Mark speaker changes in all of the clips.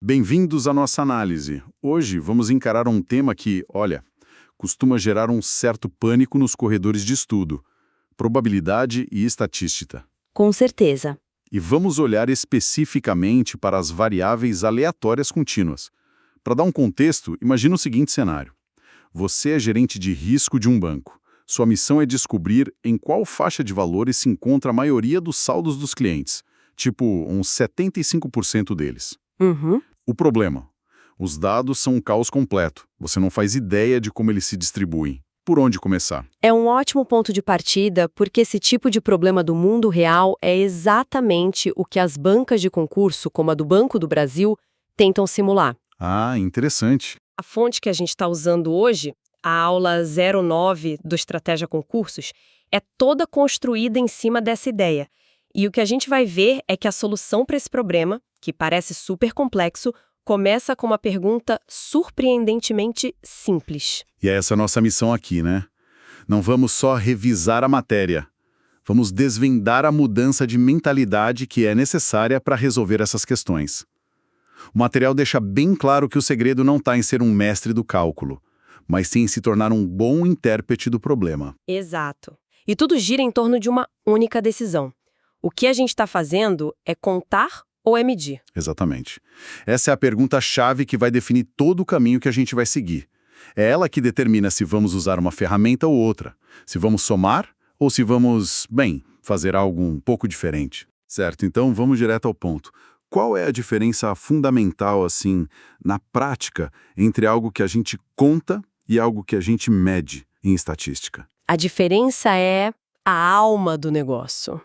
Speaker 1: Bem-vindos à nossa análise. Hoje vamos encarar um tema que, olha, costuma gerar um certo pânico nos corredores de estudo: probabilidade e estatística.
Speaker 2: Com certeza.
Speaker 1: E vamos olhar especificamente para as variáveis aleatórias contínuas. Para dar um contexto, imagina o seguinte cenário. Você é gerente de risco de um banco. Sua missão é descobrir em qual faixa de valores se encontra a maioria dos saldos dos clientes, tipo uns 75% deles.
Speaker 2: Uhum.
Speaker 1: O problema: os dados são um caos completo. Você não faz ideia de como eles se distribuem. Por onde começar?
Speaker 2: É um ótimo ponto de partida, porque esse tipo de problema do mundo real é exatamente o que as bancas de concurso, como a do Banco do Brasil, tentam simular.
Speaker 1: Ah, interessante.
Speaker 2: A fonte que a gente está usando hoje, a aula 09 do Estratégia Concursos, é toda construída em cima dessa ideia. E o que a gente vai ver é que a solução para esse problema, que parece super complexo, começa com uma pergunta surpreendentemente simples.
Speaker 1: E é essa a nossa missão aqui, né? Não vamos só revisar a matéria. Vamos desvendar a mudança de mentalidade que é necessária para resolver essas questões. O material deixa bem claro que o segredo não está em ser um mestre do cálculo, mas sim em se tornar um bom intérprete do problema.
Speaker 2: Exato. E tudo gira em torno de uma única decisão. O que a gente está fazendo é contar ou é medir?
Speaker 1: Exatamente. Essa é a pergunta-chave que vai definir todo o caminho que a gente vai seguir. É ela que determina se vamos usar uma ferramenta ou outra, se vamos somar ou se vamos, bem, fazer algo um pouco diferente. Certo, então vamos direto ao ponto. Qual é a diferença fundamental, assim, na prática, entre algo que a gente conta e algo que a gente mede em estatística?
Speaker 2: A diferença é a alma do negócio.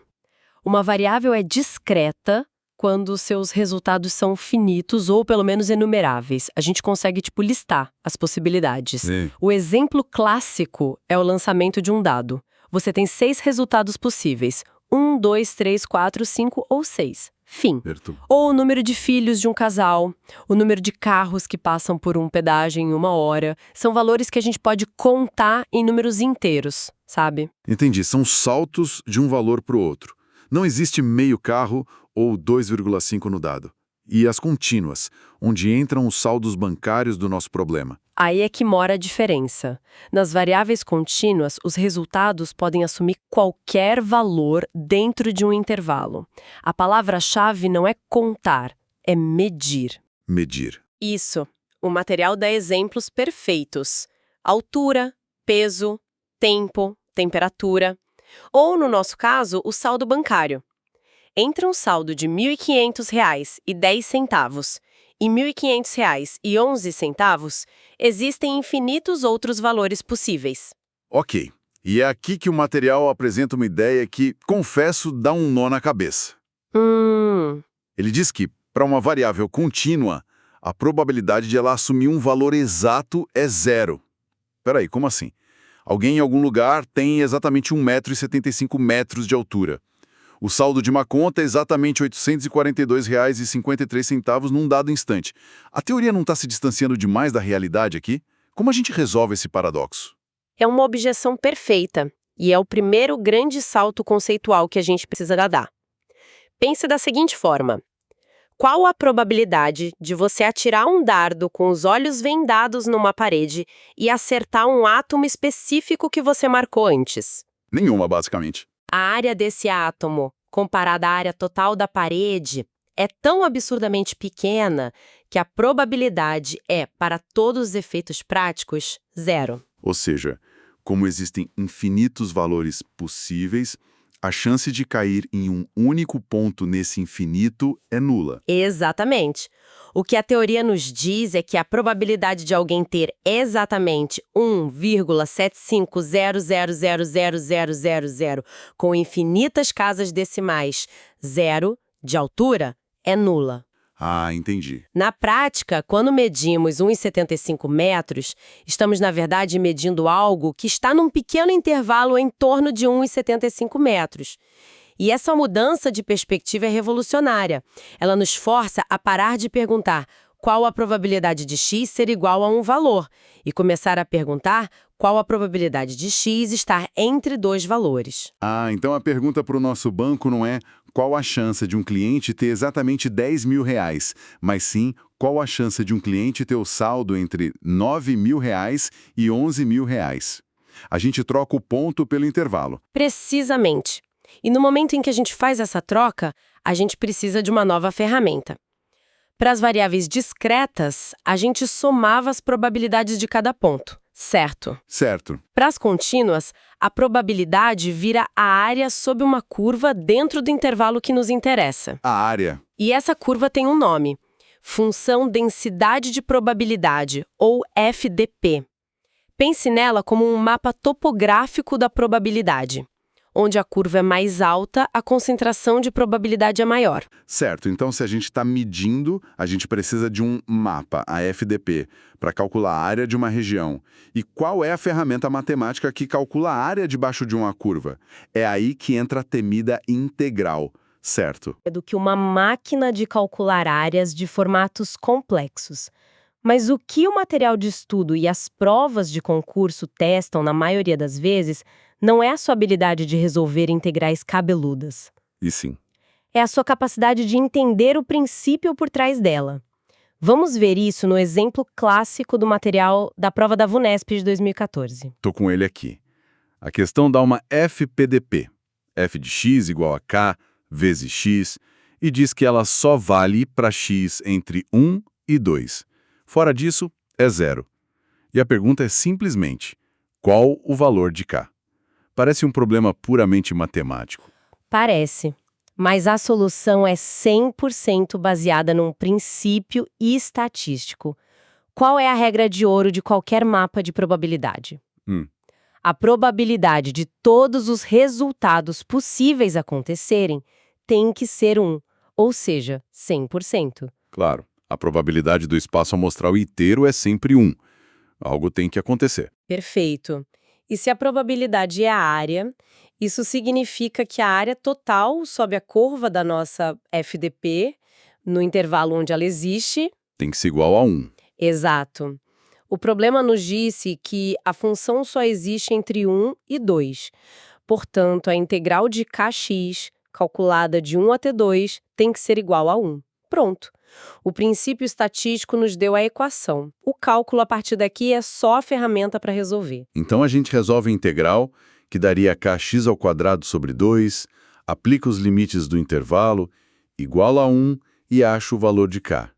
Speaker 2: Uma variável é discreta quando seus resultados são finitos ou pelo menos enumeráveis. A gente consegue, listar as possibilidades.
Speaker 1: Sim.
Speaker 2: O exemplo clássico é o lançamento de um dado. Você tem 6 resultados possíveis. 1, 2, 3, 4, 5 ou 6. Fim.
Speaker 1: Certo.
Speaker 2: Ou o número de filhos de um casal, o número de carros que passam por um pedágio em 1 hora. São valores que a gente pode contar em números inteiros, sabe?
Speaker 1: Entendi, são saltos de um valor para o outro. Não existe meio carro ou 2,5 no dado. E as contínuas, onde entram os saldos bancários do nosso problema.
Speaker 2: Aí é que mora a diferença. Nas variáveis contínuas, os resultados podem assumir qualquer valor dentro de um intervalo. A palavra-chave não é contar, é medir.
Speaker 1: Medir.
Speaker 2: Isso. O material dá exemplos perfeitos: altura, peso, tempo, temperatura. Ou, no nosso caso, o saldo bancário. Entre um saldo de R$ 1.500,10 e R$ 1.500,11, existem infinitos outros valores possíveis.
Speaker 1: Ok. E é aqui que o material apresenta uma ideia que, confesso, dá um nó na cabeça. Ele diz que, para uma variável contínua, a probabilidade de ela assumir um valor exato é zero. Peraí, como assim? Alguém em algum lugar tem exatamente 1,75 metros de altura. O saldo de uma conta é exatamente R$ 842,53 num dado instante. A teoria não está se distanciando demais da realidade aqui? Como a gente resolve esse paradoxo?
Speaker 2: É uma objeção perfeita, e é o primeiro grande salto conceitual que a gente precisa dar. Pense da seguinte forma: qual a probabilidade de você atirar um dardo com os olhos vendados numa parede e acertar um átomo específico que você marcou antes?
Speaker 1: Nenhuma, basicamente.
Speaker 2: A área desse átomo, comparada à área total da parede, é tão absurdamente pequena que a probabilidade é, para todos os efeitos práticos, zero.
Speaker 1: Ou seja, como existem infinitos valores possíveis, a chance de cair em um único ponto nesse infinito é nula.
Speaker 2: Exatamente. O que a teoria nos diz é que a probabilidade de alguém ter exatamente 1,750000000 com infinitas casas decimais, zero, de altura, é nula.
Speaker 1: Ah, entendi.
Speaker 2: Na prática, quando medimos 1,75 metros, estamos, na verdade, medindo algo que está num pequeno intervalo em torno de 1,75 metros. E essa mudança de perspectiva é revolucionária. Ela nos força a parar de perguntar qual a probabilidade de x ser igual a um valor e começar a perguntar qual a probabilidade de x estar entre dois valores.
Speaker 1: Ah, então a pergunta para o nosso banco não é qual a chance de um cliente ter exatamente R$ 10.000, mas sim Qual a chance de um cliente ter o saldo entre R$ 9.000 e R$ 11.000? A gente troca o ponto pelo intervalo.
Speaker 2: Precisamente. E no momento em que a gente faz essa troca, a gente precisa de uma nova ferramenta. Para as variáveis discretas, a gente somava as probabilidades de cada ponto, certo?
Speaker 1: Certo.
Speaker 2: Para as contínuas, a probabilidade vira a área sob uma curva dentro do intervalo que nos interessa.
Speaker 1: A área.
Speaker 2: E essa curva tem um nome: função densidade de probabilidade, ou FDP. Pense nela como um mapa topográfico da probabilidade. Onde a curva é mais alta, a concentração de probabilidade é maior.
Speaker 1: Certo, então se a gente está medindo, a gente precisa de um mapa, a FDP, para calcular a área de uma região. E qual é a ferramenta matemática que calcula a área debaixo de uma curva? É aí que entra a temida integral, certo?
Speaker 2: É do que uma máquina de calcular áreas de formatos complexos. Mas o que o material de estudo e as provas de concurso testam, na maioria das vezes, não é a sua habilidade de resolver integrais cabeludas.
Speaker 1: E sim.
Speaker 2: É a sua capacidade de entender o princípio por trás dela. Vamos ver isso no exemplo clássico do material da prova da VUNESP de 2014.
Speaker 1: Tô com ele aqui. A questão dá uma FPDP. F de x igual a k vezes x, e diz que ela só vale para x entre 1 e 2. Fora disso, é zero. E a pergunta é simplesmente, qual o valor de k? Parece um problema puramente matemático.
Speaker 2: Parece, mas a solução é 100% baseada num princípio estatístico. Qual é a regra de ouro de qualquer mapa de probabilidade? A probabilidade de todos os resultados possíveis acontecerem tem que ser 1, ou seja, 100%.
Speaker 1: Claro, a probabilidade do espaço amostral inteiro é sempre 1. Algo tem que acontecer.
Speaker 2: Perfeito. E se a probabilidade é a área, isso significa que a área total sob a curva da nossa FDP, no intervalo onde ela existe...
Speaker 1: Tem que ser igual a 1.
Speaker 2: Exato. O problema nos disse que a função só existe entre 1 e 2. Portanto, a integral de kx, calculada de 1 até 2, tem que ser igual a 1. Pronto. O princípio estatístico nos deu a equação. O cálculo a partir daqui é só a ferramenta para resolver.
Speaker 1: Então a gente resolve a integral, que daria kx ao quadrado sobre 2, aplica os limites do intervalo, igual a 1 e acha o valor de k.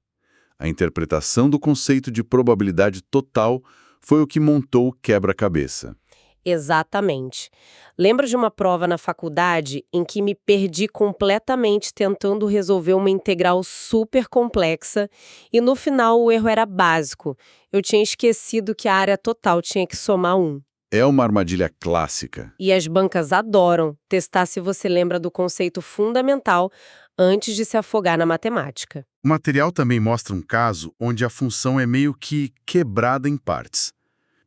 Speaker 1: A interpretação do conceito de probabilidade total foi o que montou o quebra-cabeça.
Speaker 2: Exatamente. Lembro de uma prova na faculdade em que me perdi completamente tentando resolver uma integral super complexa e no final o erro era básico. Eu tinha esquecido que a área total tinha que somar 1.
Speaker 1: É uma armadilha clássica.
Speaker 2: E as bancas adoram testar se você lembra do conceito fundamental antes de se afogar na matemática.
Speaker 1: O material também mostra um caso onde a função é meio que quebrada em partes.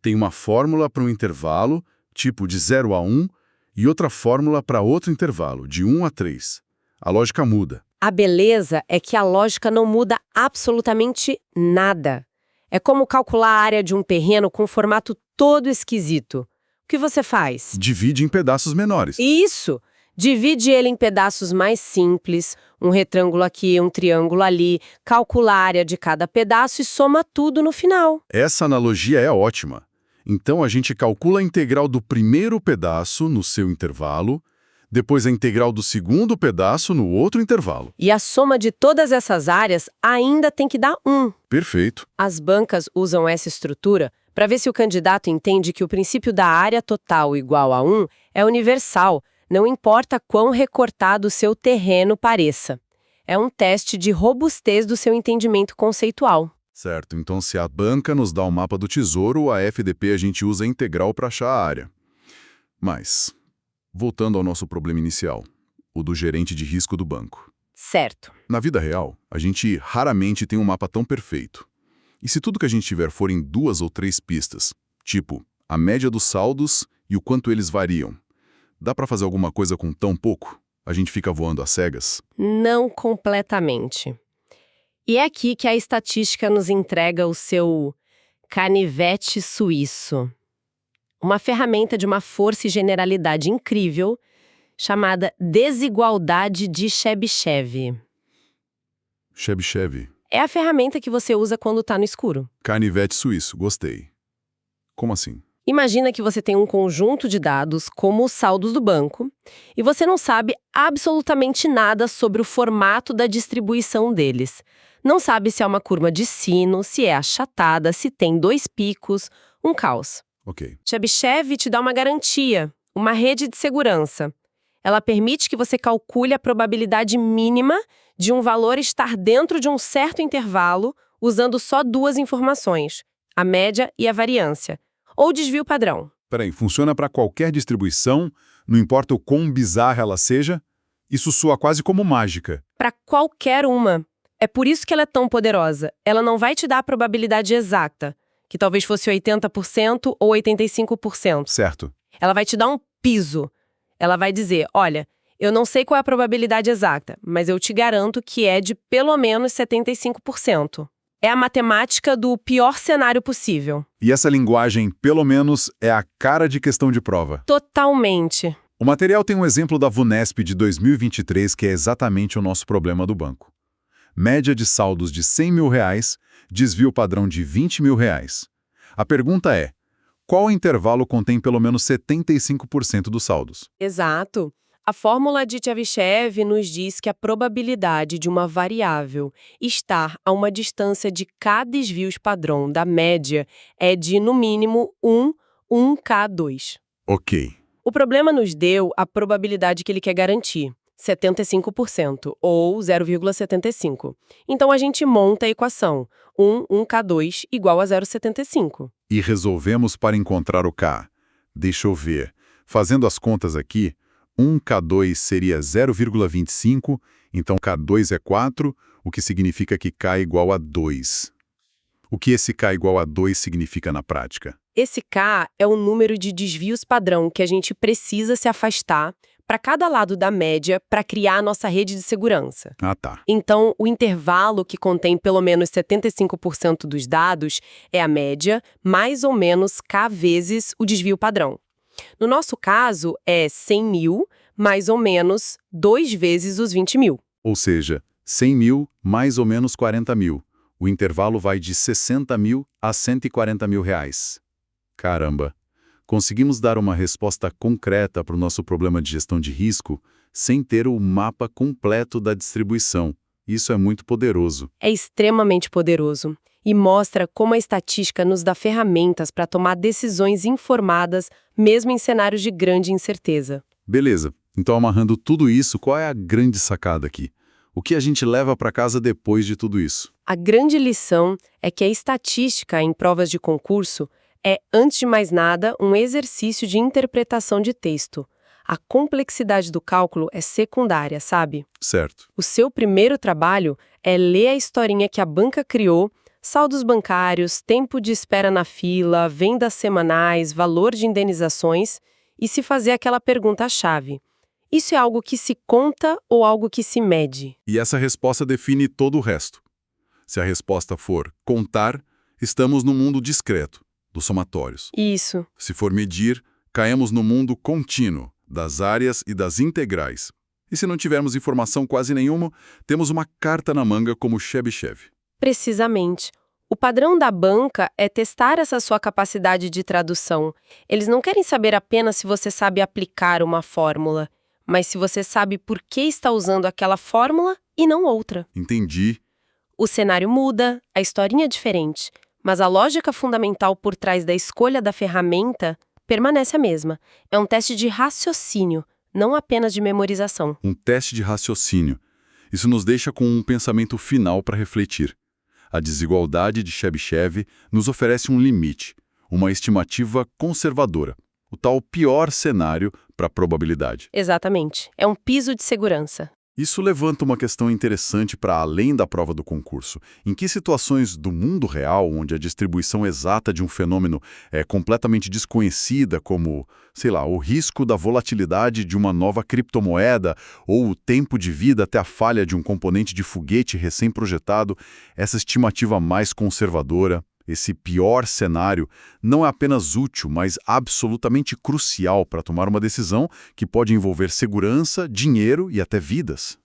Speaker 1: Tem uma fórmula para um intervalo, tipo de 0 a 1, e outra fórmula para outro intervalo, de 1 a 3. A lógica muda.
Speaker 2: A beleza é que a lógica não muda absolutamente nada. É como calcular a área de um terreno com formato todo esquisito. O que você faz?
Speaker 1: Divide em pedaços menores.
Speaker 2: Isso! Divide ele em pedaços mais simples, um retângulo aqui, um triângulo ali, calcula a área de cada pedaço e soma tudo no final.
Speaker 1: Essa analogia é ótima. Então a gente calcula a integral do primeiro pedaço no seu intervalo, depois a integral do segundo pedaço no outro intervalo.
Speaker 2: E a soma de todas essas áreas ainda tem que dar 1.
Speaker 1: Perfeito.
Speaker 2: As bancas usam essa estrutura para ver se o candidato entende que o princípio da área total igual a 1 é universal, não importa quão recortado o seu terreno pareça. É um teste de robustez do seu entendimento conceitual.
Speaker 1: Certo, então se a banca nos dá o mapa do tesouro, a FDP a gente usa a integral para achar a área. Mas, voltando ao nosso problema inicial, o do gerente de risco do banco.
Speaker 2: Certo.
Speaker 1: Na vida real, a gente raramente tem um mapa tão perfeito. E se tudo que a gente tiver for em 2 ou 3 pistas, tipo a média dos saldos e o quanto eles variam, dá para fazer alguma coisa com tão pouco? A gente fica voando às cegas?
Speaker 2: Não completamente. E é aqui que a estatística nos entrega o seu canivete suíço. Uma ferramenta de uma força e generalidade incrível, chamada desigualdade de Chebyshev.
Speaker 1: Chebyshev.
Speaker 2: É a ferramenta que você usa quando está no escuro.
Speaker 1: Canivete suíço, gostei. Como assim?
Speaker 2: Imagina que você tem um conjunto de dados, como os saldos do banco, e você não sabe absolutamente nada sobre o formato da distribuição deles. Não sabe se é uma curva de sino, se é achatada, se tem 2 picos, um caos.
Speaker 1: Ok.
Speaker 2: Chebyshev te dá uma garantia, uma rede de segurança. Ela permite que você calcule a probabilidade mínima de um valor estar dentro de um certo intervalo, usando só 2 informações, a média e a variância, ou desvio padrão.
Speaker 1: Peraí, funciona para qualquer distribuição, não importa o quão bizarra ela seja? Isso soa quase como mágica.
Speaker 2: Para qualquer uma. É por isso que ela é tão poderosa. Ela não vai te dar a probabilidade exata, que talvez fosse 80% ou 85%.
Speaker 1: Certo.
Speaker 2: Ela vai te dar um piso. Ela vai dizer, olha, eu não sei qual é a probabilidade exata, mas eu te garanto que é de pelo menos 75%. É a matemática do pior cenário possível.
Speaker 1: E essa linguagem, pelo menos, é a cara de questão de prova.
Speaker 2: Totalmente.
Speaker 1: O material tem um exemplo da VUNESP de 2023 que é exatamente o nosso problema do banco. Média de saldos de R$100 mil, desvio padrão de R$20 mil. A pergunta é, qual intervalo contém pelo menos 75% dos saldos?
Speaker 2: Exato. A fórmula de Chebyshev nos diz que a probabilidade de uma variável estar a uma distância de K desvios padrão da média é de, no mínimo, 1K2.
Speaker 1: Ok.
Speaker 2: O problema nos deu a probabilidade que ele quer garantir, 75%, ou 0,75. Então a gente monta a equação, 1K2 igual a 0,75.
Speaker 1: E resolvemos para encontrar o K. Deixa eu ver. Fazendo as contas aqui, 1K2 seria 0,25, então K2 é 4, o que significa que K é igual a 2. O que esse K igual a 2 significa na prática?
Speaker 2: Esse K é o número de desvios padrão que a gente precisa se afastar para cada lado da média para criar a nossa rede de segurança.
Speaker 1: Ah, tá.
Speaker 2: Então, o intervalo que contém pelo menos 75% dos dados é a média, mais ou menos K vezes o desvio padrão. No nosso caso, é 100 mil, mais ou menos 2 vezes os 20 mil.
Speaker 1: Ou seja, 100 mil mais ou menos 40 mil. O intervalo vai de 60 mil a 140 mil reais. Caramba! Conseguimos dar uma resposta concreta para o nosso problema de gestão de risco sem ter o mapa completo da distribuição. Isso é muito poderoso.
Speaker 2: É extremamente poderoso e mostra como a estatística nos dá ferramentas para tomar decisões informadas, mesmo em cenários de grande incerteza.
Speaker 1: Beleza. Então, amarrando tudo isso, qual é a grande sacada aqui? O que a gente leva para casa depois de tudo isso?
Speaker 2: A grande lição é que a estatística em provas de concurso é, antes de mais nada, um exercício de interpretação de texto. A complexidade do cálculo é secundária, sabe?
Speaker 1: Certo.
Speaker 2: O seu primeiro trabalho é ler a historinha que a banca criou, saldos bancários, tempo de espera na fila, vendas semanais, valor de indenizações, e se fazer aquela pergunta-chave. Isso é algo que se conta ou algo que se mede?
Speaker 1: E essa resposta define todo o resto. Se a resposta for contar, estamos no mundo discreto, dos somatórios.
Speaker 2: Isso.
Speaker 1: Se for medir, caímos no mundo contínuo, das áreas e das integrais. E se não tivermos informação quase nenhuma, temos uma carta na manga como Chebyshev.
Speaker 2: Precisamente. O padrão da banca é testar essa sua capacidade de tradução. Eles não querem saber apenas se você sabe aplicar uma fórmula, mas se você sabe por que está usando aquela fórmula e não outra.
Speaker 1: Entendi.
Speaker 2: O cenário muda, a historinha é diferente, mas a lógica fundamental por trás da escolha da ferramenta permanece a mesma. É um teste de raciocínio, não apenas de memorização.
Speaker 1: Um teste de raciocínio. Isso nos deixa com um pensamento final para refletir. A desigualdade de Chebyshev nos oferece um limite, uma estimativa conservadora, o tal pior cenário para a probabilidade.
Speaker 2: Exatamente. É um piso de segurança.
Speaker 1: Isso levanta uma questão interessante para além da prova do concurso. Em que situações do mundo real, onde a distribuição exata de um fenômeno é completamente desconhecida, como, sei lá, o risco da volatilidade de uma nova criptomoeda ou o tempo de vida até a falha de um componente de foguete recém-projetado, essa estimativa mais conservadora, esse pior cenário, não é apenas útil, mas absolutamente crucial para tomar uma decisão que pode envolver segurança, dinheiro e até vidas?